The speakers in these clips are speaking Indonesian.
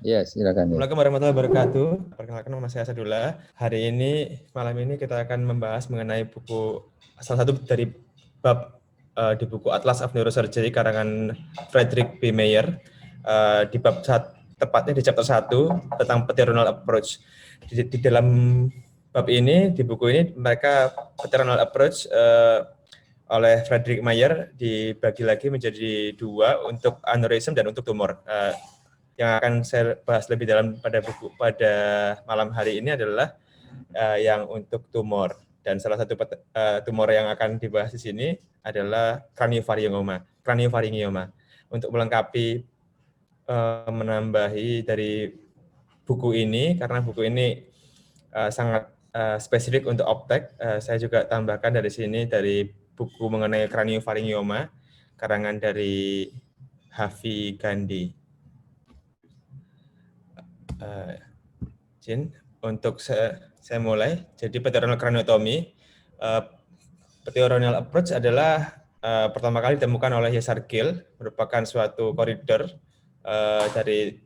Yes, silakan ya. Assalamualaikum warahmatullahi wabarakatuh. Perkenalkan, nama saya Sadullah. Malam ini kita akan membahas mengenai salah satu dari bab di buku Atlas of Neurosurgery karangan Frederick B. Meyer, di tepatnya di chapter 1 tentang Peyronieal Approach. Di dalam bab ini, di buku ini, Peyronieal Approach oleh Frederick Meyer dibagi lagi menjadi dua, untuk aneurysm dan untuk tumor. Yang akan saya bahas lebih dalam pada malam hari ini adalah yang untuk tumor, dan salah satu tumor yang akan dibahas di sini adalah craniofaringioma. Untuk melengkapi menambahi dari buku ini, karena buku ini sangat spesifik untuk optek, saya juga tambahkan dari sini dari buku mengenai craniofaringioma karangan dari Hafi Gandhi. Untuk saya mulai. Jadi peyronieal craniotomy, peyronieal approach adalah pertama kali ditemukan oleh Yasar Gill, merupakan suatu koridor dari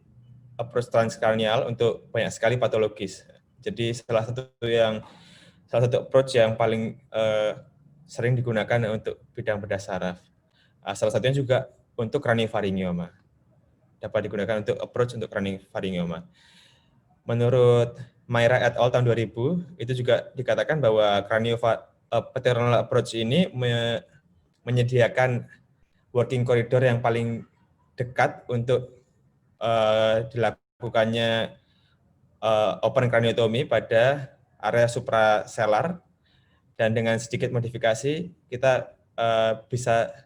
approach transkranial untuk banyak sekali patologis. Jadi salah satu approach yang paling sering digunakan untuk bidang bedah saraf. Salah satunya juga untuk craniofaringioma. Dapat digunakan untuk approach untuk craniofaringioma. Menurut Mayra et al. Tahun 2000, itu juga dikatakan bahwa peyronieal approach ini menyediakan working corridor yang paling dekat untuk dilakukannya open craniotomy pada area suprasellar, dan dengan sedikit modifikasi kita bisa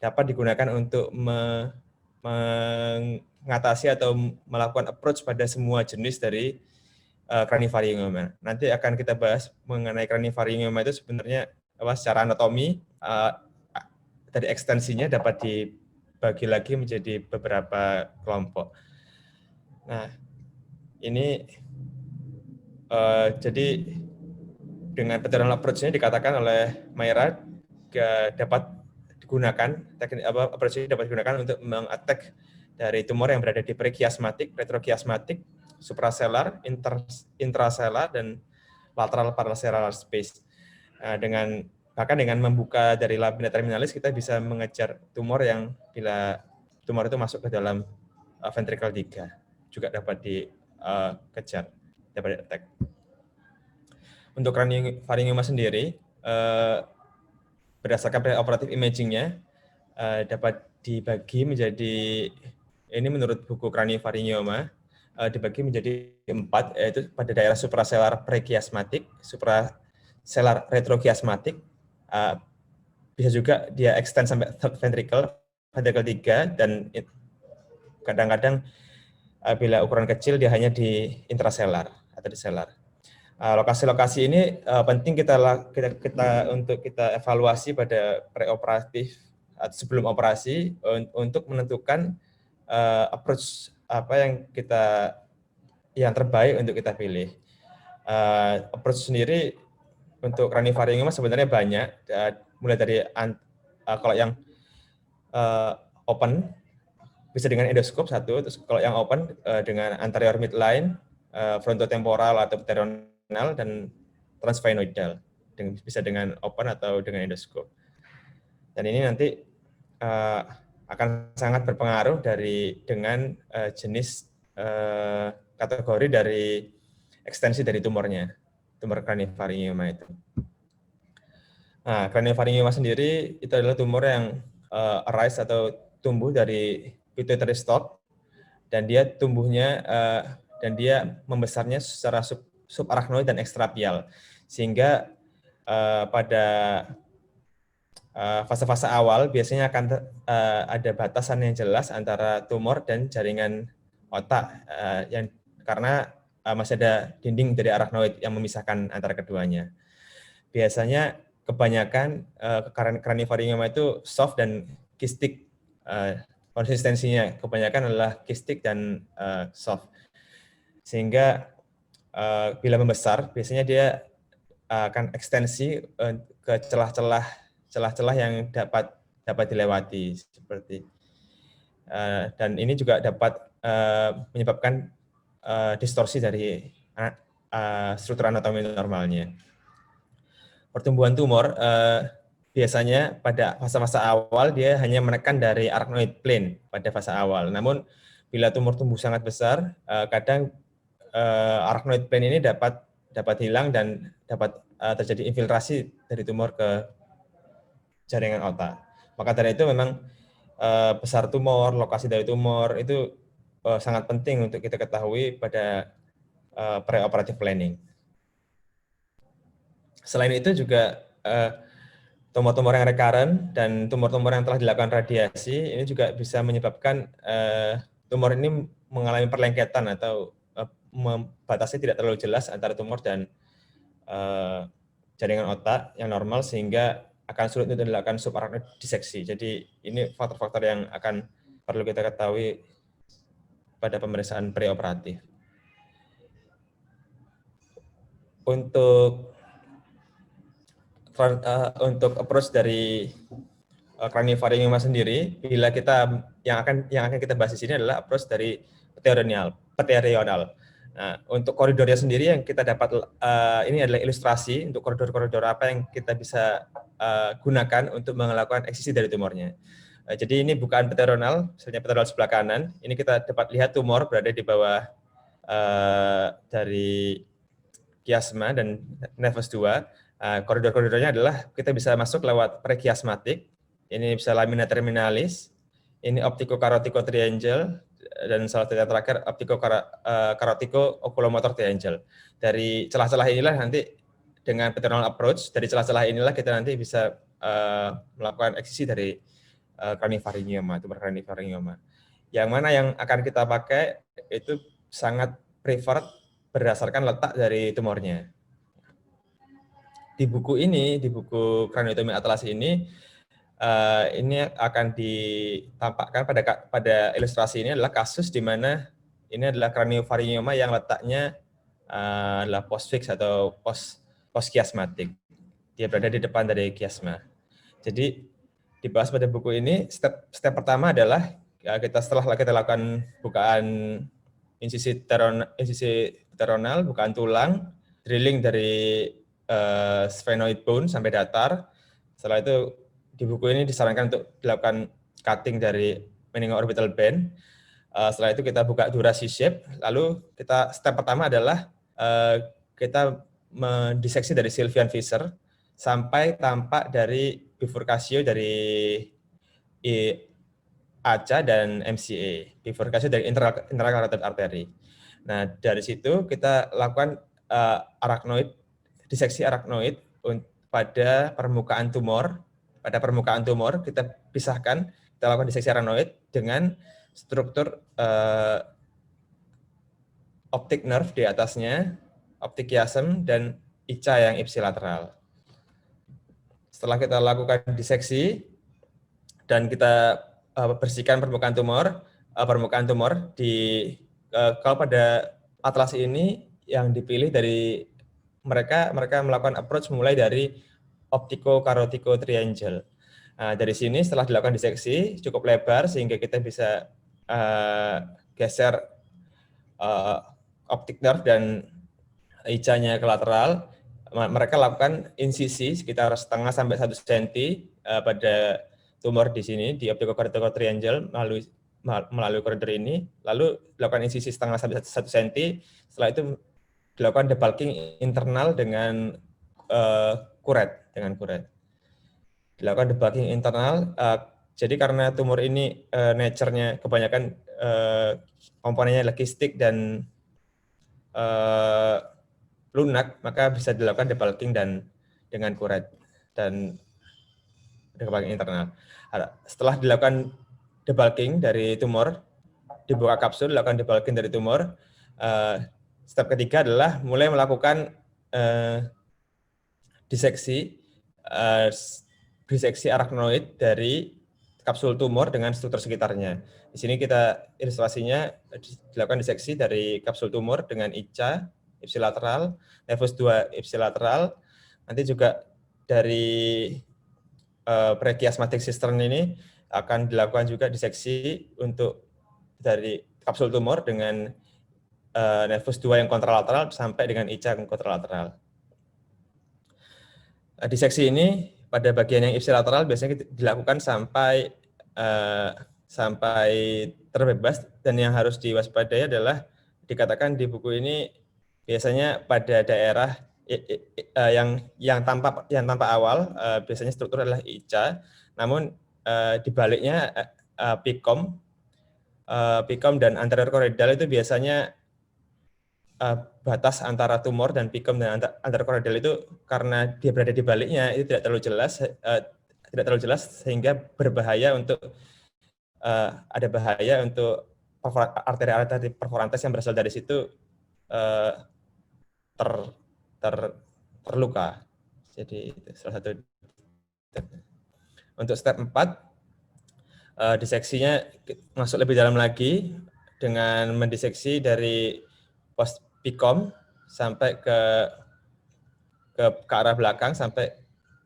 dapat digunakan untuk mengatasi atau melakukan approach pada semua jenis dari craniofaringioma. Nanti akan kita bahas mengenai craniofaringioma itu sebenarnya secara anatomi, dari ekstensinya dapat dibagi lagi menjadi beberapa kelompok. Nah, ini jadi dengan peyronieal approach ini dikatakan oleh Mayra dapat digunakan, approach ini dapat digunakan untuk mengattack dari tumor yang berada di prekiasmatik, retrokiasmatik, suprasellar, intrasellar, dan lateral parasellar space. Bahkan dengan membuka dari labina terminalis, kita bisa mengejar tumor yang bila tumor itu masuk ke dalam ventricle 3, juga dapat dikejar, dapat di-attack. Untuk craniofaringioma sendiri, berdasarkan preoperative imaging-nya, dapat dibagi menjadi, ini menurut buku craniofaringioma, dibagi menjadi 4, yaitu pada daerah suprasellar prekiasmatik, suprasellar retrokiasmatik, bisa juga dia extend sampai third ventricle 3, dan kadang-kadang bila ukuran kecil dia hanya di intrasellar atau di sellar. Lokasi-lokasi ini penting untuk kita evaluasi pada preoperatif atau sebelum operasi untuk menentukan approach apa yang terbaik untuk kita pilih. Approach sendiri untuk craniofaringioma sebenarnya banyak, mulai dari kalau yang open bisa dengan endoskop satu, terus kalau yang open dengan anterior midline, frontotemporal atau peyronieal, dan transphenoidal, bisa dengan open atau dengan endoskop. Dan ini nanti akan sangat berpengaruh dengan jenis kategori dari ekstensi dari tumornya, tumor craniofaringioma itu. Nah, craniofaringioma sendiri itu adalah tumor yang arise atau tumbuh dari pituitary stalk, dan dia membesarnya secara subarachnoid dan ekstrapial, sehingga pada fase-fase awal biasanya akan ada batasan yang jelas antara tumor dan jaringan otak, karena masih ada dinding dari arachnoid yang memisahkan antara keduanya. Biasanya kebanyakan craniofaringioma itu soft dan kistik, konsistensinya kebanyakan adalah kistik dan soft, sehingga bila membesar biasanya dia akan ekstensi ke celah-celah yang dapat dilewati seperti, dan ini juga dapat menyebabkan distorsi dari struktur anatomi normalnya. Pertumbuhan tumor biasanya pada fase-fase awal dia hanya menekan dari arachnoid plane pada fase awal. Namun bila tumor tumbuh sangat besar, kadang arachnoid plane ini dapat hilang dan dapat terjadi infiltrasi dari tumor ke jaringan otak. Maka dari itu memang besar tumor, lokasi dari tumor itu sangat penting untuk kita ketahui pada preoperative planning. Selain itu juga tumor-tumor yang recurrent dan tumor-tumor yang telah dilakukan radiasi ini juga bisa menyebabkan tumor ini mengalami perlengketan atau membatasi tidak terlalu jelas antara tumor dan jaringan otak yang normal sehingga akan sulit untuk dilakukan subarachnoid diseksi. Jadi ini faktor-faktor yang akan perlu kita ketahui pada pemeriksaan preoperatif. Untuk approach dari craniofaringioma sendiri, bila kita yang akan kita bahas di sini adalah approach dari pterional. Nah, untuk koridornya sendiri yang kita dapat ini adalah ilustrasi untuk koridor-koridor apa yang kita bisa gunakan untuk melakukan eksisi dari tumornya. Jadi ini bukan pterional, misalnya pterional sebelah kanan. Ini kita dapat lihat tumor berada di bawah dari kiasma dan nervus 2. Koridor-koridornya adalah kita bisa masuk lewat prekiasmatik. Ini bisa lamina terminalis. Ini optiko-karotiko triangle dan salah satu yang terakhir optiko-karotiko oculomotor triangle. Dari celah-celah inilah nanti dengan pterional approach, dari celah-celah inilah kita nanti bisa melakukan eksisi dari craniofaringioma, tumor craniofaringioma. Yang mana yang akan kita pakai itu sangat preferred berdasarkan letak dari tumornya. Di buku ini, di buku Craniotomy Atlas ini akan ditampakkan pada ilustrasi ini adalah kasus di mana ini adalah craniofaringioma yang letaknya adalah postfix atau postkiasmatik. Dia berada di depan dari kiasma. Jadi dibahas pada buku ini, step pertama adalah setelah kita lakukan bukaan insisi pteronal, bukaan tulang, drilling dari sphenoid bone sampai datar. Setelah itu di buku ini disarankan untuk dilakukan cutting dari meningoorbital band. Setelah itu kita buka durasi shape. Lalu step pertama adalah kita mendiseksi dari Sylvian Fisher sampai tampak dari bifurkasio dari ACA dan MCA, bifurkasio dari internal carotid artery. Nah, dari situ kita lakukan diseksi arachnoid pada permukaan tumor. Pada permukaan tumor kita pisahkan, kita lakukan diseksi arachnoid dengan struktur optic nerve di atasnya, optic chiasm dan ICA yang ipsilateral. Setelah kita lakukan diseksi dan kita bersihkan permukaan tumor kalau pada atlas ini yang dipilih dari mereka melakukan approach mulai dari optiko-karotiko triangle. Nah, dari sini setelah dilakukan diseksi cukup lebar sehingga kita bisa geser optic nerve dan ICA-nya ke lateral. Mereka lakukan insisi sekitar 0,5 sampai 1 cm pada tumor di sini di optiko-karotiko triangle melalui koridor ini, lalu dilakukan insisi 0,5 sampai 1 cm. Setelah itu dilakukan debulking internal dengan kuret. Dilakukan debulking internal. Jadi karena tumor ini nature-nya kebanyakan komponennya adalah kistik dan lunak, maka bisa dilakukan debulking dan dengan kuret dan debulking internal. Setelah dilakukan debulking dari tumor, dibuka kapsul, dilakukan debulking dari tumor. Step ketiga adalah mulai melakukan diseksi arachnoid dari kapsul tumor dengan struktur sekitarnya. Di sini kita ilustrasinya dilakukan diseksi dari kapsul tumor dengan ICA ipsilateral, nervus 2 ipsilateral. Nanti juga dari prekiasmatic cistern ini akan dilakukan juga diseksi untuk dari kapsul tumor dengan nervus 2 yang kontralateral sampai dengan ICA yang kontralateral. Diseksi ini pada bagian yang ipsilateral biasanya dilakukan sampai terbebas, dan yang harus diwaspadai adalah dikatakan di buku ini biasanya pada daerah yang tampak awal biasanya struktur adalah ICA, namun dibaliknya PICOM dan anterior choroidal itu biasanya batas antara tumor dan PICOM dan anterior choroidal itu karena dia berada di baliknya itu tidak terlalu jelas sehingga berbahaya untuk ada bahaya untuk arteri perforantes yang berasal dari situ terluka. Jadi itu salah satu. Untuk step 4 diseksinya masuk lebih dalam lagi dengan mendiseksi dari pos PICOM sampai ke arah belakang sampai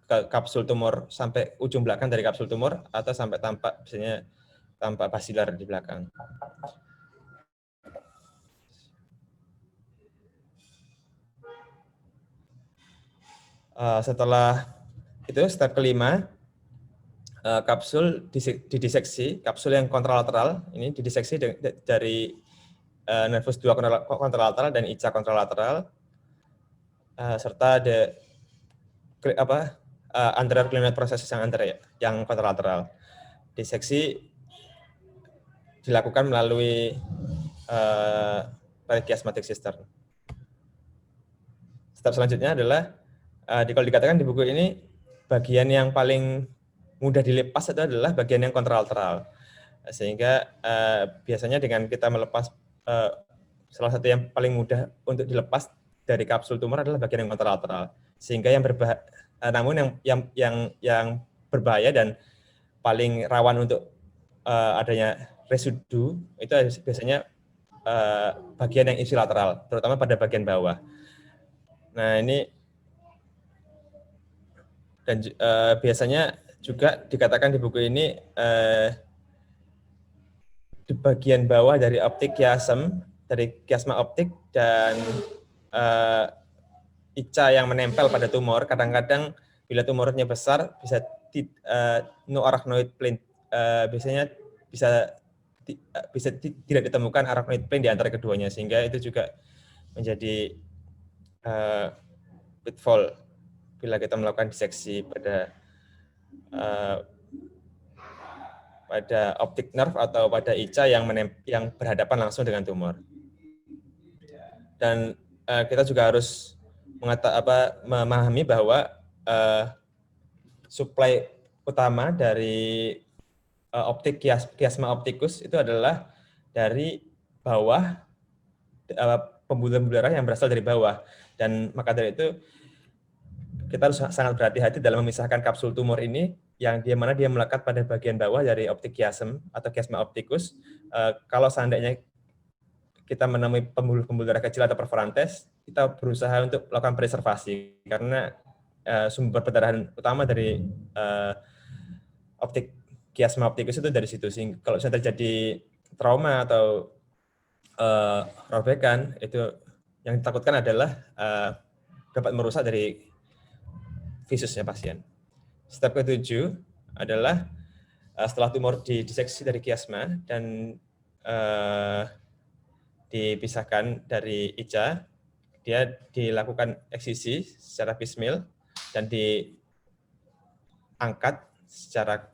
ke kapsul tumor, sampai ujung belakang dari kapsul tumor, atau sampai tampak basilar di belakang. Setelah itu step kelima, kapsul didiseksi, kapsul yang kontralateral ini didiseksi dari nervus 2 kontralateral dan ICA kontralateral, serta ada anterior clinoid processes yang kontralateral. Diseksi dilakukan melalui perichiasmatic cistern. Step selanjutnya adalah kalau dikatakan di buku ini bagian yang paling mudah dilepas itu adalah bagian yang kontralateral, sehingga biasanya dengan kita melepas salah satu yang paling mudah untuk dilepas dari kapsul tumor adalah bagian yang kontralateral, sehingga namun yang berbahaya dan paling rawan untuk adanya residu itu biasanya bagian yang ipsilateral, terutama pada bagian bawah. Nah ini dan biasanya juga dikatakan di buku ini di bagian bawah dari optik chiasm, dari chiasma optik dan ICA yang menempel pada tumor, kadang-kadang bila tumornya besar bisa no arachnoid plane, biasanya bisa tidak ditemukan arachnoid plane di antara keduanya, sehingga itu juga menjadi pitfall bila kita melakukan diseksi pada optic nerve atau pada ICA yang berhadapan langsung dengan tumor. Dan kita juga harus memahami bahwa suplai utama dari optik chiasma opticus itu adalah dari bawah, pembuluh-pembuluh darah yang berasal dari bawah, dan maka dari itu kita harus sangat berhati-hati dalam memisahkan kapsul tumor ini yang mana dia melekat pada bagian bawah dari optik chiasm atau chiasma opticus. Kalau seandainya kita menemui pembuluh-pembuluh darah kecil atau perforantes, kita berusaha untuk melakukan preservasi karena sumber pendarahan utama dari optik chiasma opticus itu dari situ. Sehingga kalau sudah terjadi trauma atau robekan, itu yang ditakutkan adalah dapat merusak dari visusnya pasien. Step ke-7 adalah setelah tumor diseksi dari chiasma dan dipisahkan dari ICA, dia dilakukan eksisi secara piecemeal dan diangkat secara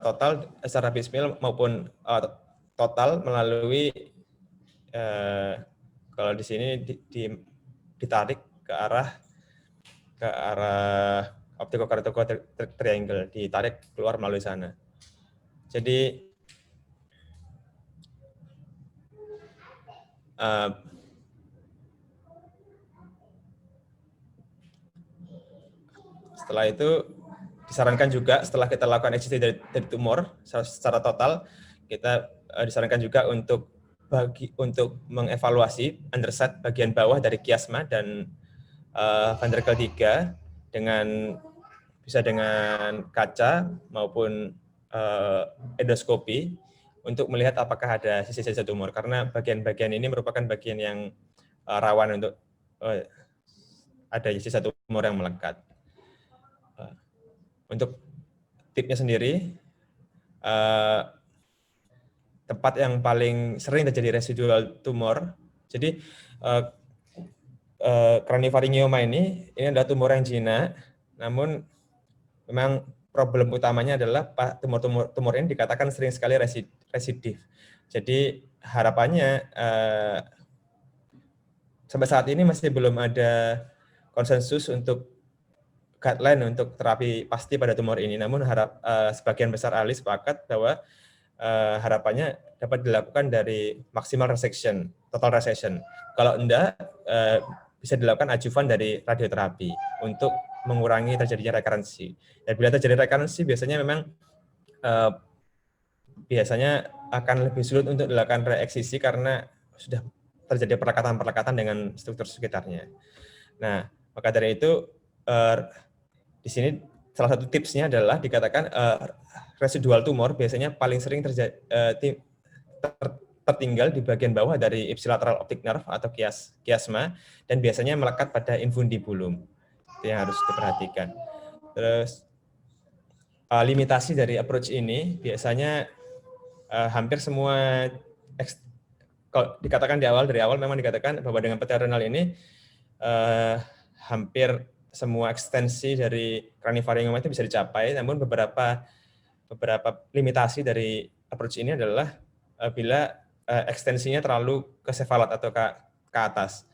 total, secara piecemeal maupun total melalui kalau di sini ditarik ke arah optikokartoko triangle, ditarik keluar melalui sana. Jadi setelah itu disarankan juga setelah kita lakukan eksisi dari tumor secara total, kita disarankan juga untuk mengevaluasi underside bagian bawah dari chiasma dan ventricle 3 bisa dengan kaca maupun endoskopi untuk melihat apakah ada sisa-sisa tumor, karena bagian-bagian ini merupakan bagian yang rawan untuk ada sisa tumor yang melekat. Untuk tipnya sendiri, tempat yang paling sering terjadi residual tumor, jadi craniofaringioma ini adalah tumor yang jinak, namun memang problem utamanya adalah tumor ini dikatakan sering sekali residif. Jadi harapannya sampai saat ini masih belum ada konsensus untuk guideline untuk terapi pasti pada tumor ini. Namun sebagian besar ahli sepakat bahwa harapannya dapat dilakukan dari maximal resection, total resection. Kalau enggak, bisa dilakukan adjuvan dari radioterapi untuk mengurangi terjadinya rekarensi. Dan bila terjadi rekarensi, biasanya memang biasanya akan lebih sulit untuk dilakukan reeksisi karena sudah terjadi perlekatan-perlekatan dengan struktur sekitarnya. Nah, maka dari itu di sini salah satu tipsnya adalah dikatakan residual tumor biasanya paling sering tertinggal di bagian bawah dari ipsilateral optic nerve atau kiasma, dan biasanya melekat pada infundibulum. Itu yang harus diperhatikan. Terus limitasi dari approach ini biasanya hampir semua kalau dikatakan dari awal memang dikatakan bahwa dengan peta renal ini hampir semua ekstensi dari craniofaringioma itu bisa dicapai, namun beberapa limitasi dari approach ini adalah bila ekstensinya terlalu ke sefalat atau ke atas,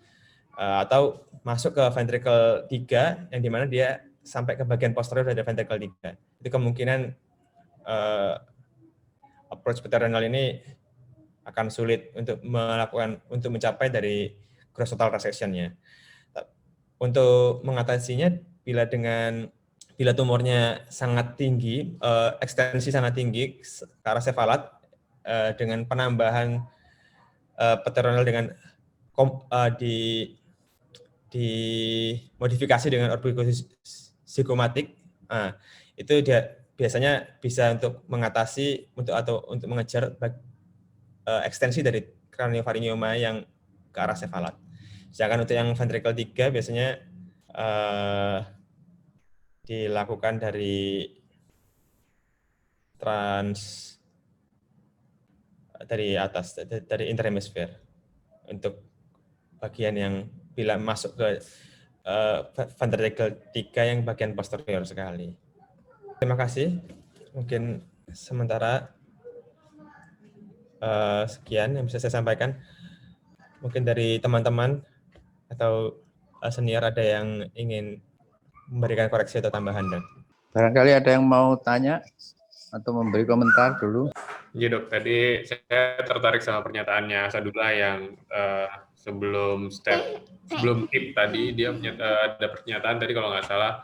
atau masuk ke ventricle 3 yang dimana dia sampai ke bagian posterior dari ventricle 3. Itu kemungkinan approach peta renal ini akan sulit untuk mencapai dari gross total resection-nya. Untuk mengatasinya, bila tumornya sangat tinggi, ekstensi sangat tinggi ke arah sefalat, dengan penambahan peta renal dengan dimodifikasi dengan orbicosigomatik, itu dia biasanya bisa untuk mengatasi atau untuk mengejar ekstensi dari craniofaringioma yang ke arah sefalat. Sedangkan untuk yang ventricle 3 biasanya dilakukan dari atas, dari interhemisfer untuk bagian yang bila masuk ke ventricle 3 yang bagian posterior sekali. Terima kasih. Mungkin sementara sekian yang bisa saya sampaikan. Mungkin dari teman-teman atau senior ada yang ingin memberikan koreksi atau tambahan, Dok? Barangkali ada yang mau tanya atau memberi komentar dulu. Iya dok, tadi saya tertarik sama pernyataannya Sadullah yang sebelum tip tadi dia ada pernyataan tadi kalau nggak salah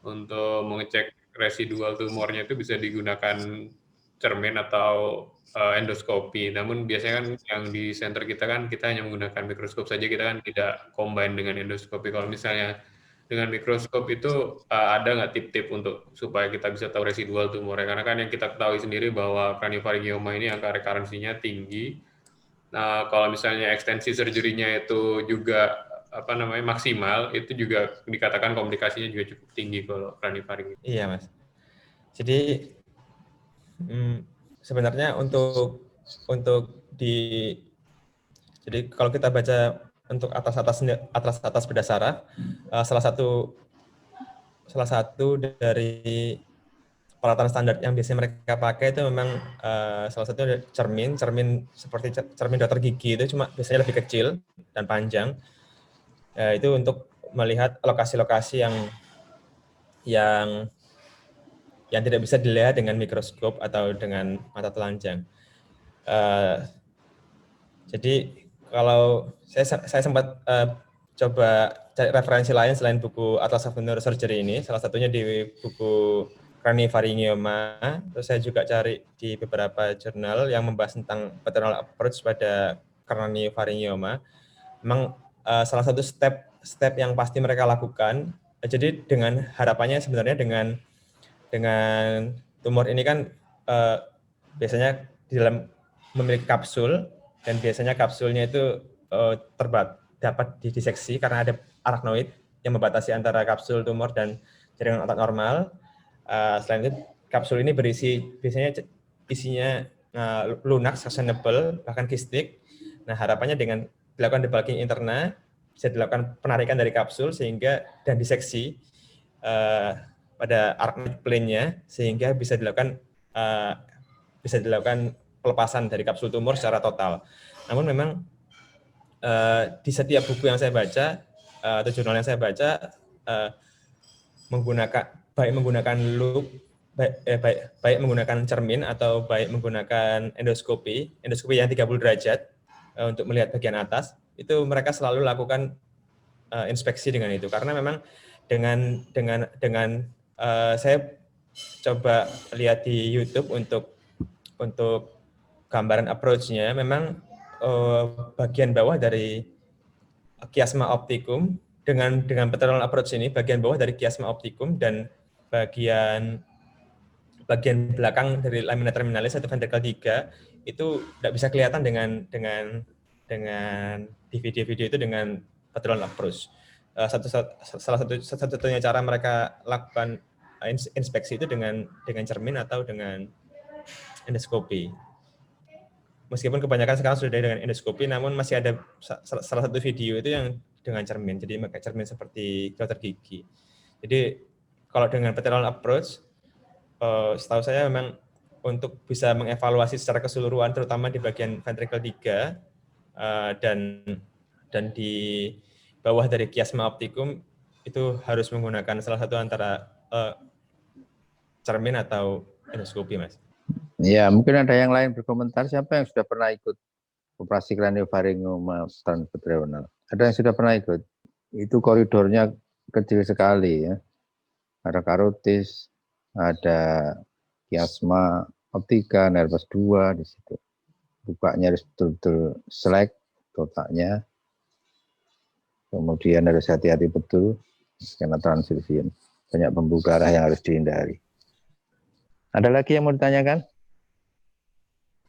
untuk mengecek residual tumornya itu bisa digunakan cermin atau endoskopi. Namun biasanya kan yang di center kita kan kita hanya menggunakan mikroskop saja, kita kan tidak combine dengan endoskopi. Kalau misalnya dengan mikroskop itu ada nggak tip-tip untuk supaya kita bisa tahu residual tumornya? Karena kan yang kita ketahui sendiri bahwa craniofaringioma ini angka rekarensinya tinggi. Nah, kalau misalnya ekstensi surgery-nya itu juga maksimal, itu juga dikatakan komplikasinya juga cukup tinggi kalau craniofaringioma. Iya, Mas. Jadi sebenarnya jadi kalau kita baca untuk atas beda saraf, salah satu dari peralatan standar yang biasanya mereka pakai itu memang salah satunya cermin seperti cermin dokter gigi, itu cuma biasanya lebih kecil dan panjang. Itu untuk melihat lokasi-lokasi yang tidak bisa dilihat dengan mikroskop atau dengan mata telanjang. Jadi kalau saya sempat coba cari referensi lain selain buku Atlas of Neurosurgery ini, salah satunya di buku Craniofaringioma, terus saya juga cari di beberapa jurnal yang membahas tentang paternal approach pada craniofaringioma. Memang salah satu step yang pasti mereka lakukan, jadi dengan harapannya sebenarnya dengan tumor ini kan biasanya di dalam memiliki kapsul, dan biasanya kapsulnya itu dapat didiseksi karena ada arachnoid yang membatasi antara kapsul tumor dan jaringan otak normal. Selain itu, kapsul ini biasanya isinya lunak, suctionable, bahkan kistik. Nah, harapannya dengan dilakukan debulking interna, bisa dilakukan penarikan dari kapsul dan diseksi pada arachnoid plane-nya, sehingga bisa dilakukan pelepasan dari kapsul tumor secara total. Namun memang di setiap buku yang saya baca atau jurnal yang saya baca, baik menggunakan cermin atau baik menggunakan endoskopi yang 30 derajat untuk melihat bagian atas, itu mereka selalu lakukan inspeksi dengan itu, karena memang dengan saya coba lihat di YouTube untuk gambaran approach-nya, memang bagian bawah dari kiasma optikum dengan petrol approach ini, bagian bawah dari kiasma optikum dan bagian belakang dari lamina terminalis atau ventricle 3 itu tidak bisa kelihatan dengan di video-video itu dengan petrol approach. Satu-satunya cara mereka lakukan inspeksi itu dengan cermin atau dengan endoskopi. Meskipun kebanyakan sekarang sudah dengan endoskopi, namun masih ada salah satu video itu yang dengan cermin. Jadi pakai cermin seperti dokter gigi. Jadi kalau dengan petrol approach, setahu saya memang untuk bisa mengevaluasi secara keseluruhan, terutama di bagian ventricle 3 dan di bawah dari kiasma optikum, itu harus menggunakan salah satu antara cermin atau endoskopi, Mas. Ya, mungkin ada yang lain berkomentar. Siapa yang sudah pernah ikut operasi craniofaryngoma transpetrional? Ada yang sudah pernah ikut? Itu koridornya kecil sekali ya. Ada karotis, ada kiasma optika, nervus 2 di situ. Bukanya harus betul-betul selek otaknya. Kemudian harus hati-hati betul karena transfusion. Banyak pembuka darah yang harus dihindari. Ada lagi yang mau ditanyakan?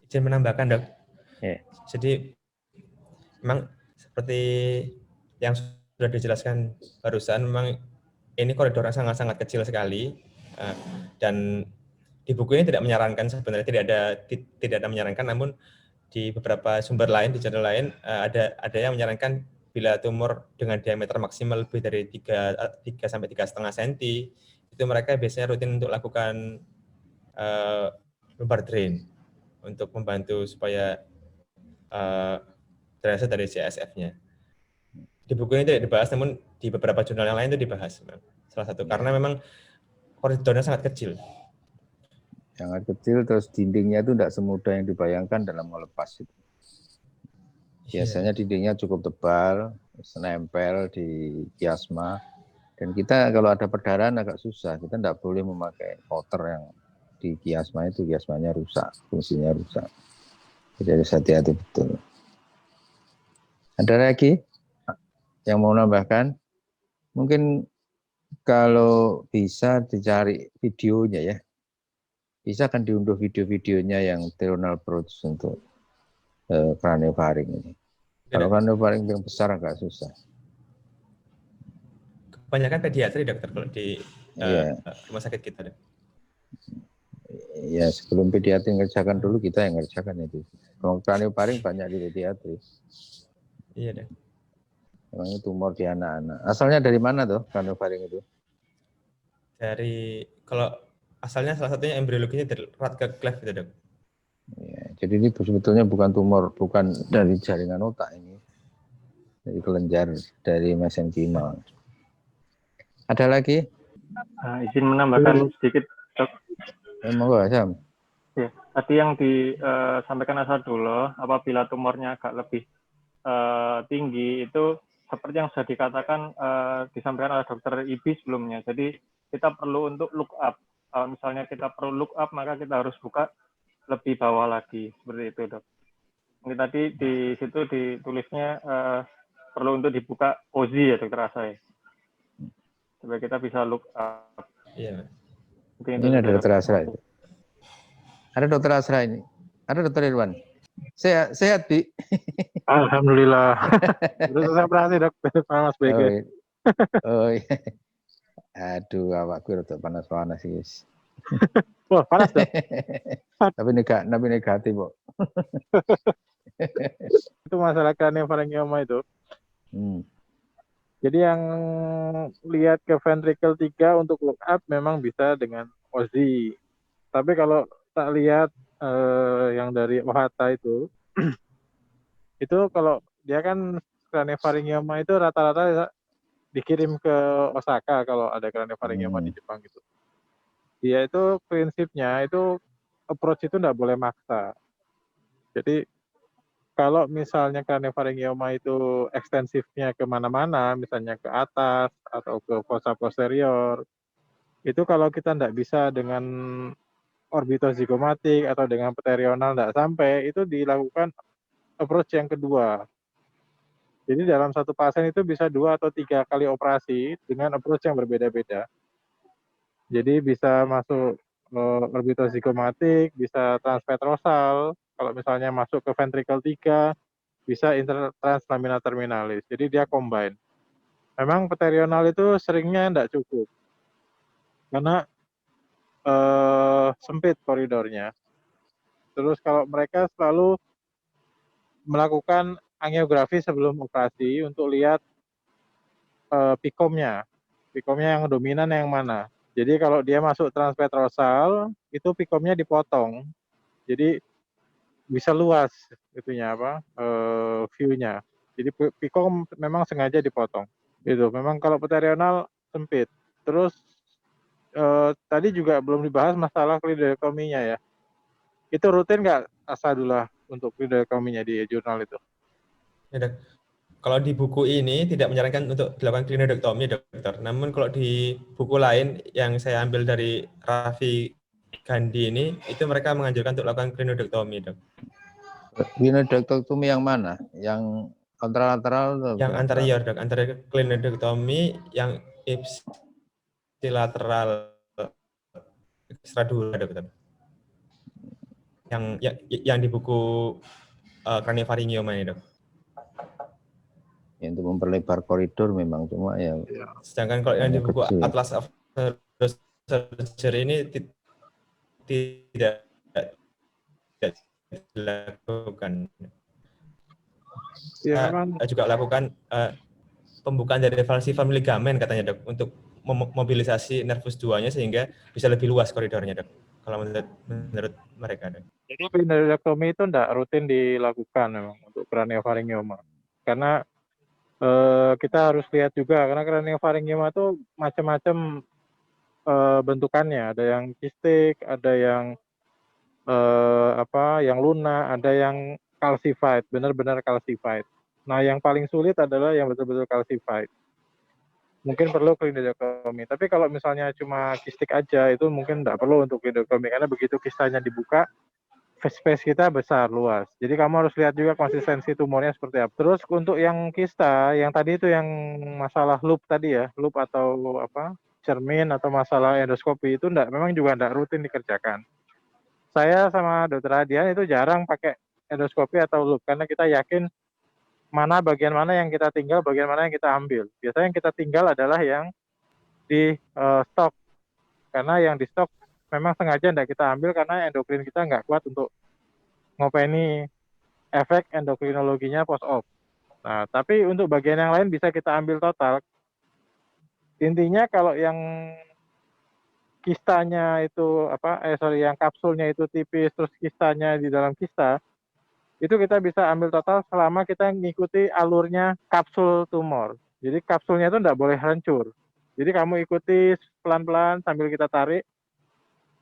Izin menambahkan, Dok. Yeah. Jadi memang seperti yang sudah dijelaskan barusan, memang ini koridor yang sangat-sangat kecil sekali, dan di buku ini tidak menyarankan, sebenarnya tidak ada menyarankan, namun di beberapa sumber lain, di jurnal lain, ada yang menyarankan bila tumor dengan diameter maksimal lebih dari 3 sampai 3,5 cm, itu mereka biasanya rutin untuk lakukan lumbar drain untuk membantu supaya drainase dari CSF-nya. Di buku ini tidak dibahas, namun di beberapa jurnal yang lain itu dibahas. Salah satu, karena memang koridornya sangat kecil. Sangat kecil, terus dindingnya itu tidak semudah yang dibayangkan dalam melepas itu. Biasanya dindingnya cukup tebal, nempel di kiasma, dan kita kalau ada perdarahan agak susah, kita tidak boleh memakai outer yang di kiasma itu, kiasmanya rusak, fungsinya rusak. Jadi harus hati-hati betul. Ada lagi yang mau nambahkan? Mungkin kalau bisa dicari videonya ya. Bisa kan diunduh video-videonya yang terminal approach untuk craniofaring ini. Kalau craniofaring yang besar agak susah. Kebanyakan pediatri, Dokter, kalau di rumah sakit kita, Dok. Ya, sebelum pediatri ngerjakan dulu, kita yang ngerjakan itu. Kalau craniofaring banyak di pediatri. Iya, Dok. Memang tumor di anak-anak. Asalnya dari mana tuh craniofaring itu? Kalau asalnya salah satunya embriologinya dari Rutger Cleft itu, Dok. Ya, jadi ini sebetulnya bukan tumor, bukan dari jaringan otak ini. Dari kelenjar, dari mesenchymal. Ada lagi? Izin menambahkan sedikit, Dok. Monggo, Sam. Ya, tadi yang disampaikan Asadullah, apabila tumornya agak lebih tinggi, itu seperti yang sudah dikatakan disampaikan oleh Dokter Ibi sebelumnya. Jadi kita perlu untuk look up. Kalau misalnya kita perlu look up, maka kita harus buka lebih bawah lagi, seperti itu, Dok. Ini tadi di situ ditulisnya perlu untuk dibuka OZI ya, Dokter Asai, supaya kita bisa look up. Iya. Ini ada Dokter Asra. Ada Dokter Asra ini. Ada Dokter Irwan. Sehat, Bi. Alhamdulillah. Terus saya operasi dok, sama Mas Oh, BG. iya. Oh, iya. Aduh, awakku rada panas-panas sih, guys. Wah panas dok. tapi negatif kok. Itu masalah craniofaringioma itu. Hmm. Jadi yang lihat ke ventricle 3 untuk look up memang bisa dengan OZI. Tapi kalau tak lihat yang dari Ohata itu kalau dia kan craniofaringioma itu rata-rata dikirim ke Osaka kalau ada craniofaringioma di Jepang gitu. Dia itu prinsipnya itu approach itu nggak boleh maksa. Jadi kalau misalnya craniofaringioma itu ekstensifnya kemana-mana, misalnya ke atas atau ke fossa posterior, itu kalau kita nggak bisa dengan orbitozigomatik atau dengan pterional nggak sampai, itu dilakukan approach yang kedua. Jadi dalam satu pasien itu bisa 2 atau 3 kali operasi dengan approach yang berbeda-beda. Jadi bisa masuk orbitozigomatik, bisa transpetrosal, kalau misalnya masuk ke ventricle 3, bisa translaminar terminalis. Jadi dia combine. Memang pterional itu seringnya tidak cukup. Karena sempit koridornya. Terus kalau mereka selalu melakukan angiografi sebelum operasi untuk lihat pikomnya. Pikomnya yang dominan yang mana. Jadi kalau dia masuk transpetrosal, itu pikomnya dipotong. Jadi bisa luas itunya view-nya. Jadi pikom memang sengaja dipotong. Itu memang kalau pterional sempit. Terus tadi juga belum dibahas masalah klidoektominya ya. Itu rutin nggak Asadullah untuk klidoektominya di jurnal itu? Ya, Dok. Kalau di buku ini tidak menyarankan untuk dilakukan klidoektomi, dokter. Namun kalau di buku lain yang saya ambil dari Raffi Gandhi ini, itu mereka menganjurkan untuk melakukan klidoektomi, dok. Klidoektomi yang mana? Yang kontralateral? Yang anterior, dok. Anterior klidoektomi yang ipsilateral ekstradura, dokter. Yang di buku craniofaringioma ini, dok. Ya, untuk memperlebar koridor memang cuma ya. Sedangkan kalau yang di buku kecil. Atlas of Surgery ini tidak dilakukan. Ya, memang. Juga lakukan pembukaan dari falsiform ligamen katanya, dok, untuk memobilisasi nervus 2-nya sehingga bisa lebih luas koridornya, dok. Kalau menurut mereka, dok. Jadi klidoektomi itu tidak rutin dilakukan memang untuk craniofaringioma. Karena kita harus lihat juga karena craniofaringioma itu macam-macam bentukannya. Ada yang kistik, ada yang yang lunak, ada yang calcified, benar-benar calcified. Nah, yang paling sulit adalah yang betul-betul calcified. Mungkin perlu klidoektomi. Tapi kalau misalnya cuma kistik aja, itu mungkin tidak perlu untuk klidoektomi karena begitu kistanya dibuka, space kita besar, luas. Jadi kamu harus lihat juga konsistensi tumornya seperti apa. Terus untuk yang kista, yang tadi itu yang masalah loop tadi ya, loop atau cermin atau masalah endoskopi itu memang juga tidak rutin dikerjakan. Saya sama Dr. Adian itu jarang pakai endoskopi atau loop karena kita yakin bagian mana yang kita tinggal, bagian mana yang kita ambil. Biasanya yang kita tinggal adalah yang di stok. Karena yang di stok memang sengaja tidak kita ambil karena endokrin kita nggak kuat untuk ngopeni efek endokrinologinya post-op. Nah, tapi untuk bagian yang lain bisa kita ambil total. Intinya kalau yang kistanya itu yang kapsulnya itu tipis terus kistanya di dalam kista, itu kita bisa ambil total selama kita ngikuti alurnya kapsul tumor. Jadi kapsulnya itu tidak boleh hancur. Jadi kamu ikuti pelan-pelan sambil kita tarik,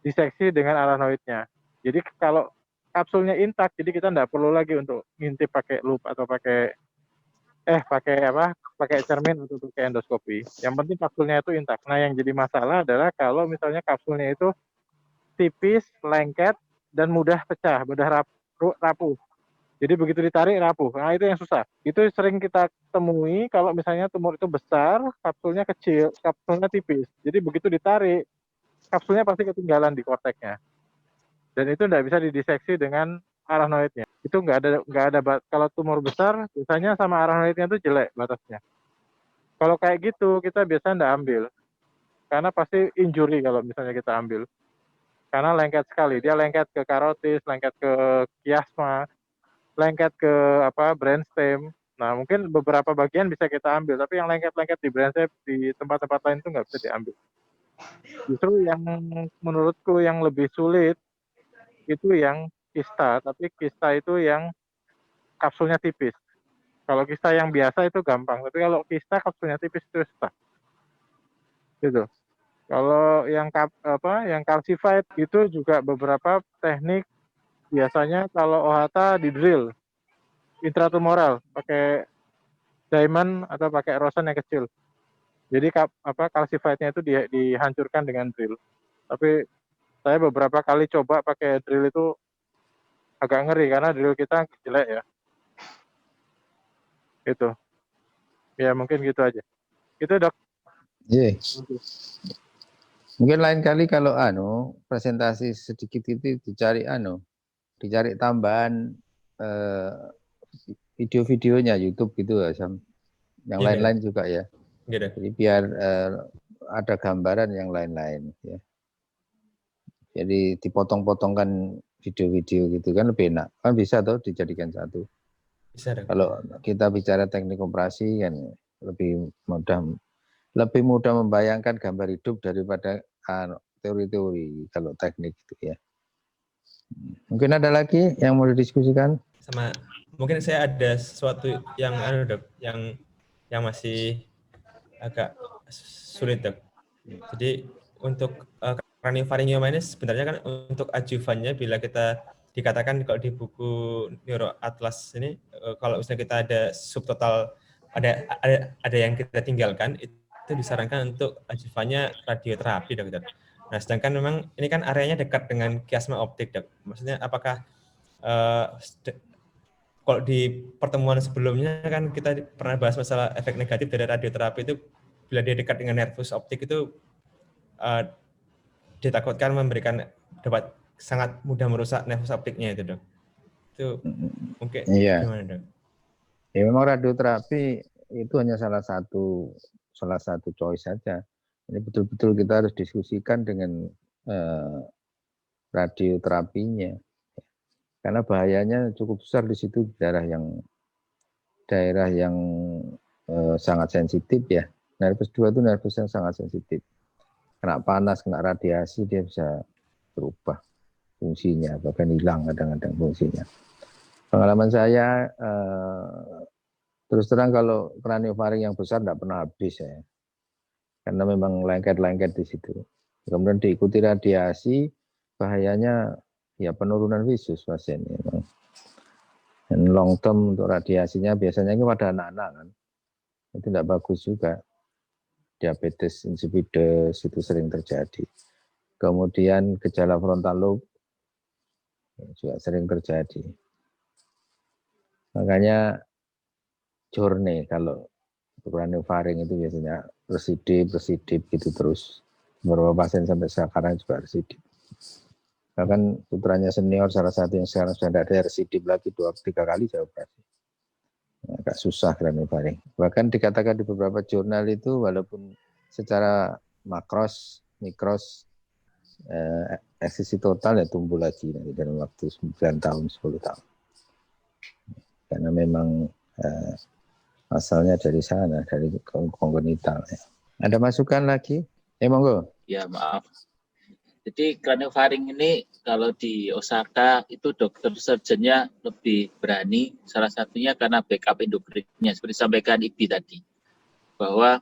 diseksi dengan arachnoidnya. Jadi kalau kapsulnya intak, jadi kita tidak perlu lagi untuk ngintip pakai loop atau pakai cermin atau pakai endoskopi. Yang penting kapsulnya itu intak. Nah, yang jadi masalah adalah kalau misalnya kapsulnya itu tipis, lengket, dan mudah pecah, mudah rapuh. Jadi begitu ditarik rapuh. Nah, itu yang susah. Itu sering kita temui kalau misalnya tumor itu besar, kapsulnya kecil, kapsulnya tipis. Jadi begitu ditarik, kapsulnya pasti ketinggalan di korteknya. Dan itu tidak bisa didiseksi dengan arachnoidnya. Itu nggak ada kalau tumor besar biasanya sama arachnoidnya itu jelek batasnya. Kalau kayak gitu kita biasanya nggak ambil karena pasti injury kalau misalnya kita ambil. Karena lengket sekali, dia lengket ke karotis, lengket ke kiasma, lengket ke brainstem. Nah, mungkin beberapa bagian bisa kita ambil, tapi yang lengket-lengket di brainstem di tempat-tempat lain itu nggak bisa diambil. Justru yang menurutku yang lebih sulit itu yang kista, tapi kista itu yang kapsulnya tipis. Kalau kista yang biasa itu gampang, tapi kalau kista kapsulnya tipis itu susah. Gitu. Kalau yang calcified itu juga beberapa teknik biasanya kalau OHT di drill intratumoral pakai diamond atau pakai rosen yang kecil. Jadi calcified-nya itu dihancurkan dengan drill. Tapi saya beberapa kali coba pakai drill itu agak ngeri karena drill kita jelek ya. Itu. Ya mungkin gitu aja. Itu Dok. Iya. Mungkin lain kali kalau presentasi sedikit itu dicari tambahan video-videonya YouTube gitu ya, Sam. Yang Iya. lain-lain juga ya. Gitu. Jadi biar ada gambaran yang lain-lain ya. Jadi dipotong-potongkan video-video gitu kan lebih enak. Kan bisa tuh dijadikan satu. Bisa, Dok. Kalau kita bicara teknik operasi kan lebih mudah membayangkan gambar hidup daripada teori-teori kalau teknik itu ya. Mungkin ada lagi yang mau didiskusikan? Sama mungkin saya ada sesuatu yang Dok, yang masih agak sulit, Dok. Jadi untuk craniofaringioma ini sebenarnya kan untuk adjuvannya bila kita dikatakan kalau di buku Neuro Atlas ini kalau misalnya kita ada subtotal ada yang kita tinggalkan itu disarankan untuk adjuvannya radioterapi, Dokter. Nah, sedangkan memang ini kan areanya dekat dengan kiasma optik, Dok. Maksudnya apakah kalau di pertemuan sebelumnya kan kita pernah bahas masalah efek negatif dari radioterapi itu bila dia dekat dengan nervus optik itu ditakutkan dapat sangat mudah merusak nervus optiknya itu, Dok. Itu mungkin gimana, Dok? Ya memang radioterapi itu hanya salah satu choice saja. Ini betul-betul kita harus diskusikan dengan radioterapinya. Karena bahayanya cukup besar di situ daerah yang sangat sensitif ya. Nervus 2 itu nervus yang sangat sensitif. Kena panas, kena radiasi dia bisa berubah fungsinya, bahkan hilang kadang-kadang fungsinya. Pengalaman saya terus terang kalau craniofaring yang besar tidak pernah habis ya. Karena memang lengket-lengket di situ. Kemudian diikuti radiasi, bahayanya ya penurunan visus pasien memang. Dan long term untuk radiasinya biasanya ini pada anak-anak kan. Itu tidak bagus juga. Diabetes insipidus itu sering terjadi. Kemudian gejala frontal lobe juga sering terjadi. Makanya journey kalau craniofaring itu biasanya residip gitu terus. Beberapa pasien sampai sekarang juga residip. Bahkan putranya senior salah satu yang sekarang sudah ada residip lagi 2-3 kali saya operasi. Agak susah craniofaring. Bahkan dikatakan di beberapa jurnal itu walaupun secara mikros eksisi total ya tumbuh lagi nanti dalam waktu 9 tahun 10 tahun. Karena memang asalnya dari sana, dari kongenital. Ya. Ada masukan lagi? Monggo. Ya maaf. Jadi craniofaring ini kalau di Osaka itu dokter surgeonnya lebih berani. Salah satunya karena backup endokrinnya seperti disampaikan Ibi tadi, bahwa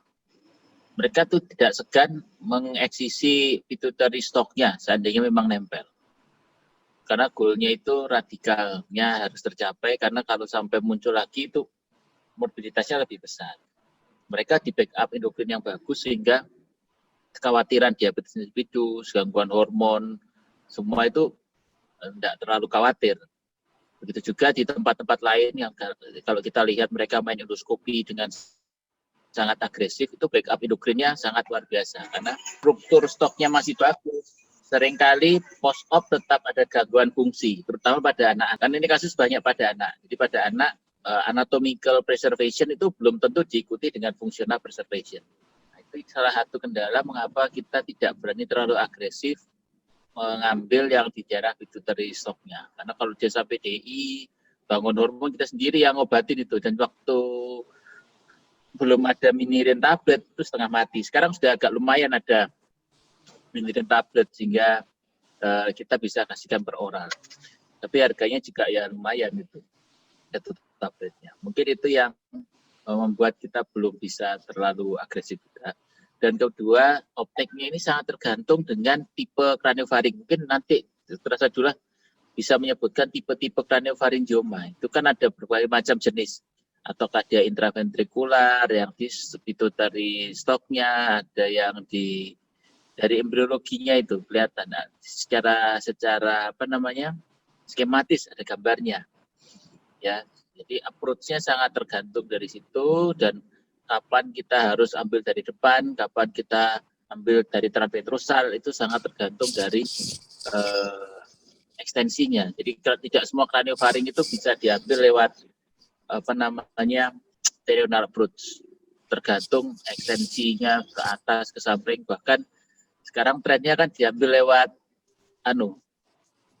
mereka tuh tidak segan mengeksisi pituitary stalk-nya seandainya memang nempel. Karena goalnya itu radikalnya harus tercapai, karena kalau sampai muncul lagi itu morbiditasnya lebih besar. Mereka di backup endokrin yang bagus sehingga kekhawatiran diabetes insipidus, gangguan hormon, semua itu tidak terlalu khawatir. Begitu juga di tempat-tempat lain yang kalau kita lihat mereka main endoskopi dengan sangat agresif, itu backup endokrinnya sangat luar biasa karena struktur stoknya masih bagus seringkali post-op tetap ada gangguan fungsi, terutama pada anak. Kan ini kasus banyak pada anak. Jadi pada anak, anatomical preservation itu belum tentu diikuti dengan functional preservation. Nah, itu salah satu kendala mengapa kita tidak berani terlalu agresif mengambil yang di daerah pituitary stalk-nya. Karena kalau dia sampai DI, bangun hormon, kita sendiri yang ngobatin itu. Dan waktu belum ada minirin tablet, itu setengah mati. Sekarang sudah agak lumayan ada minirin tablet, sehingga kita bisa kasihkan per oral. Tapi harganya juga ya lumayan itu, satu tabletnya. Mungkin itu yang membuat kita belum bisa terlalu agresif juga. Dan kedua, opteknya ini sangat tergantung dengan tipe craniofaring. Mungkin nanti terasa dulu bisa menyebutkan tipe-tipe craniofaringioma. Itu kan ada berbagai macam jenis. Ataukah dia intraventrikular, yang di pituitary stalk-nya, ada yang dari embriologinya itu kelihatan. Nah, secara skematis ada gambarnya. Ya, jadi approach-nya sangat tergantung dari situ, dan kapan kita harus ambil dari depan, kapan kita ambil dari transversal, itu sangat tergantung dari ekstensinya. Jadi tidak semua craniofaring itu bisa diambil lewat pterional approach. Tergantung ekstensinya ke atas, ke samping, bahkan sekarang trennya kan diambil lewat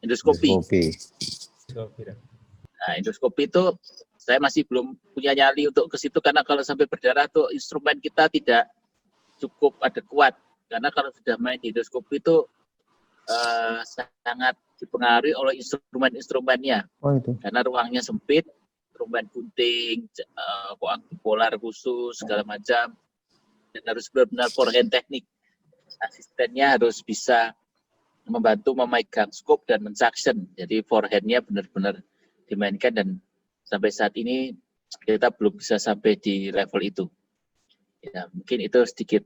endoskopi. Nah, endoskopi itu saya masih belum punya nyali untuk ke situ, karena kalau sampai berdarah tuh instrumen kita tidak cukup kuat. Karena kalau sudah main di endoskopi itu sangat dipengaruhi oleh instrumen-instrumennya. Oh, itu. Karena ruangnya sempit, instrumen gunting, koagpolar khusus, segala macam. Dan harus benar-benar forehand teknik. Asistennya harus bisa membantu memegang scope dan mensuction. Jadi forehand-nya benar-benar dimainkan, dan sampai saat ini kita belum bisa sampai di level itu. Ya, mungkin itu sedikit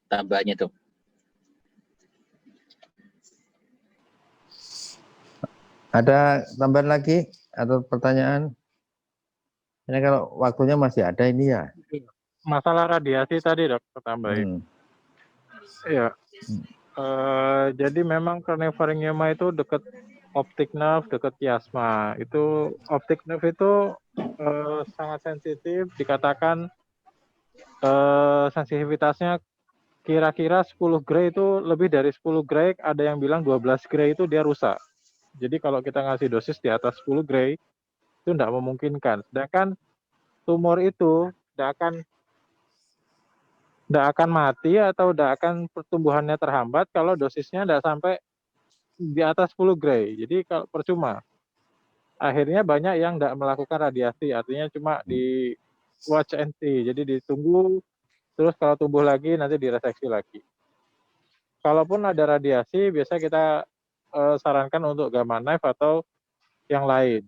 tambahannya, Dok. Ada tambahan lagi atau pertanyaan? Ini kalau waktunya masih ada ini ya. Masalah radiasi tadi, Dok, tambahin. Iya. Jadi memang craniofaringioma itu dekat optic nerve, dekat chiasma. Itu optic nerve itu sangat sensitif, dikatakan sensitivitasnya kira-kira 10 Gray itu lebih dari 10 Gray, ada yang bilang 12 Gray itu dia rusak. Jadi kalau kita ngasih dosis di atas 10 Gray itu tidak memungkinkan. Sedangkan tumor itu tidak akan mati atau tidak akan pertumbuhannya terhambat kalau dosisnya tidak sampai di atas 10 Gray. Jadi kalau percuma. Akhirnya banyak yang tidak melakukan radiasi, artinya cuma di watch and see. Jadi ditunggu, terus kalau tumbuh lagi nanti direseksi lagi. Kalaupun ada radiasi, biasa kita sarankan untuk gamma knife atau yang lain.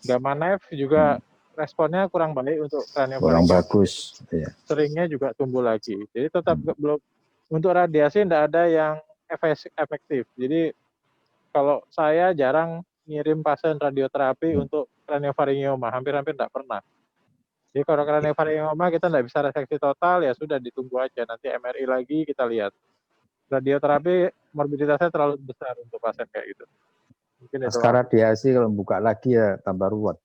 Gamma knife juga responnya kurang baik untuk craniofaringioma. Kurang bagus. Ya. Seringnya juga tumbuh lagi. Jadi tetap belum, untuk radiasi tidak ada yang efektif. Jadi kalau saya jarang ngirim pasien radioterapi untuk craniofaringioma, hampir-hampir tidak pernah. Jadi kalau craniofaringioma kita tidak bisa reseksi total, ya sudah ditunggu aja, nanti MRI lagi kita lihat. Radioterapi morbiditasnya terlalu besar untuk pasien kayak gitu. Mungkin itu. Pasca radiasi kalau buka lagi ya tambah ruwet.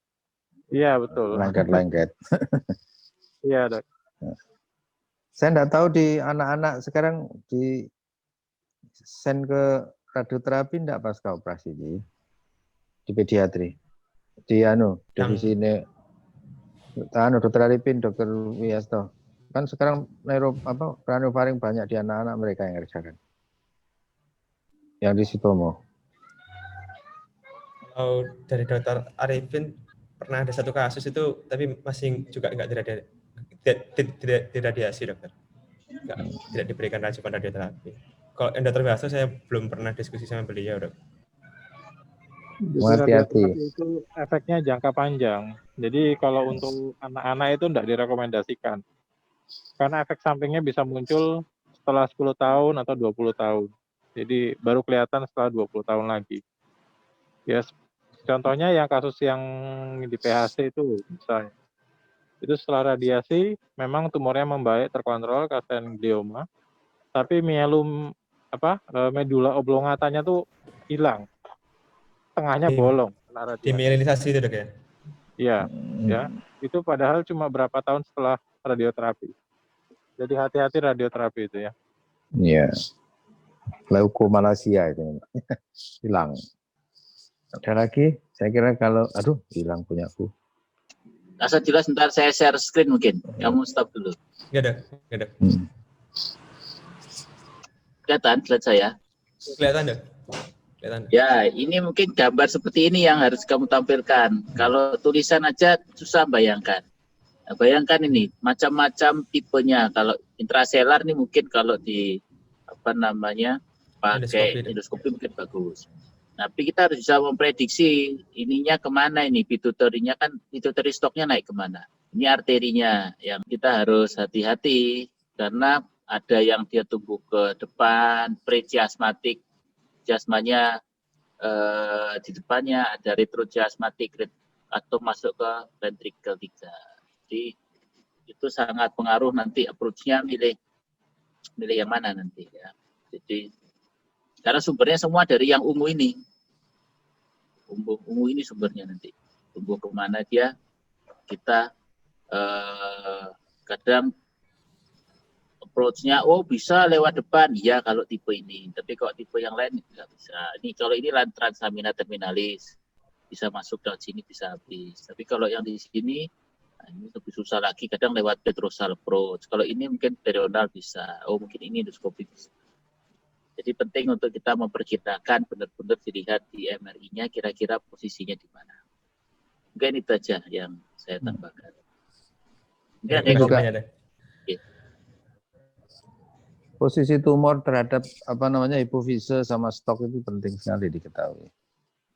Iya, betul. Lengket-lengket. Iya, Dok. Saya tidak tahu di anak-anak sekarang di send ke radioterapi tidak pasca operasi di pediatri. Di divisi ini dokter Arifin, dokter Wiyasto. Kan sekarang craniofaring banyak di anak-anak mereka yang kerjakan. Yang di Sutomo. Kalau dari dokter Arifin pernah ada satu kasus itu, tapi masih juga tidak diradiasi, dokter. Tidak diberikan rajukan radioterapi. Kalau dokter Wiyasto saya belum pernah diskusi sama beliau, dok. Hati-hati. Itu efeknya jangka panjang. Jadi kalau untuk anak-anak itu tidak direkomendasikan. Karena efek sampingnya bisa muncul setelah 10 tahun atau 20 tahun. Jadi baru kelihatan setelah 20 tahun lagi. Ya, contohnya yang kasus yang di PHC itu misalnya. Itu setelah radiasi memang tumornya membaik, terkontrol, ganglioma. Tapi medula oblongatanya tuh hilang, tengahnya bolong kena radiasi. Demyelinisasi itu dok ya? Iya, ya. Itu padahal cuma berapa tahun setelah radioterapi. Jadi hati-hati radioterapi itu ya. Iya. Leukemalacia itu hilang. Ada lagi? Saya kira kalau hilang punyaku. Asal jelas, ntar saya share screen mungkin. Kamu stop dulu. Nggak ada. Kelihatan slide saya? Kelihatan dok? Kelihatan. Ya, ini mungkin gambar seperti ini yang harus kamu tampilkan. Kalau tulisan aja susah bayangkan. Nah, bayangkan ini macam-macam tipenya. Kalau intraselular ini mungkin kalau di pakai endoskopi mungkin bagus. Tapi kita harus bisa memprediksi ininya kemana ini, pituitarinya kan pituitary stoknya naik kemana. Ini arterinya yang kita harus hati-hati karena ada yang dia tumbuh ke depan, prechiasmatik, chiasmanya di depannya, ada retrochiasmatik atau masuk ke ventricle 3. Jadi itu sangat pengaruh nanti approach-nya milih yang mana nanti ya. Jadi karena sumbernya semua dari yang ungu ini. Ungu ini sumbernya nanti. Tumbuh kemana dia, kita kadang approach-nya, bisa lewat depan. Iya kalau tipe ini. Tapi kalau tipe yang lain nggak bisa. Ini kalau ini transamina terminalis. Bisa masuk ke sini, bisa habis. Tapi kalau yang di sini, ini lebih susah lagi. Kadang lewat petrosal approach. Kalau ini mungkin perional bisa. Mungkin ini endoskopi bisa. Jadi penting untuk kita memperkirakan benar-benar dilihat di MRI-nya kira-kira posisinya di mana. Mungkin itu aja yang saya tambahkan. Mungkin ada yang Juga. Posisi tumor terhadap hipofise sama stok itu penting sekali diketahui.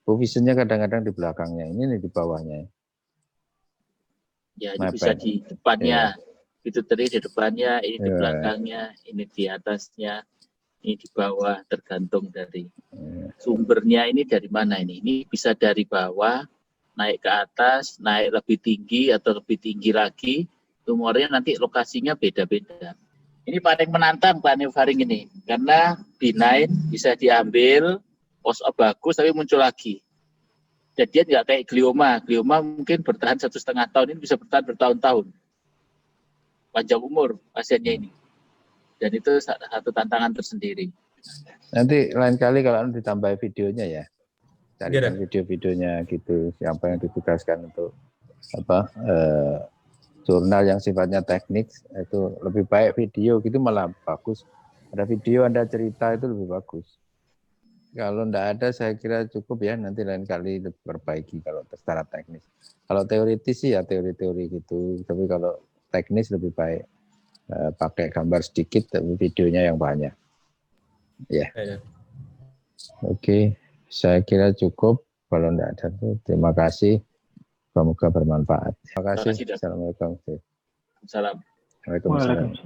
Hipofisenya kadang-kadang di belakangnya, ini nih di bawahnya. Ya, ini bisa di depannya. Itu tadi di depannya, ini di belakangnya, ini di atasnya. Ini di bawah, tergantung dari sumbernya ini dari mana ini. Ini bisa dari bawah, naik ke atas, naik lebih tinggi atau lebih tinggi lagi. Tumornya nanti lokasinya beda-beda. Ini paling menantang Pak Neofaring ini. Karena benign bisa diambil, post-op bagus tapi muncul lagi. Jadi dia tidak kayak glioma. Glioma mungkin bertahan 1,5 tahun, ini bisa bertahan bertahun-tahun. Panjang umur pasiennya ini. Dan itu satu tantangan tersendiri. Nanti lain kali kalau ditambah videonya ya, carikan video-videonya gitu. Siapa yang ditugaskan untuk jurnal yang sifatnya teknik itu lebih baik video gitu malah bagus. Ada video, ada cerita itu lebih bagus. Kalau enggak ada saya kira cukup ya, nanti lain kali diperbaiki kalau secara teknis. Kalau teoritis sih ya teori-teori gitu, tapi kalau teknis lebih baik pakai gambar sedikit tapi videonya yang banyak. Ya. Oke, saya kira cukup. Kalau enggak ada tuh terima kasih. Semoga bermanfaat. Terima kasih. Assalamualaikum. Salam. Waalaikumsalam.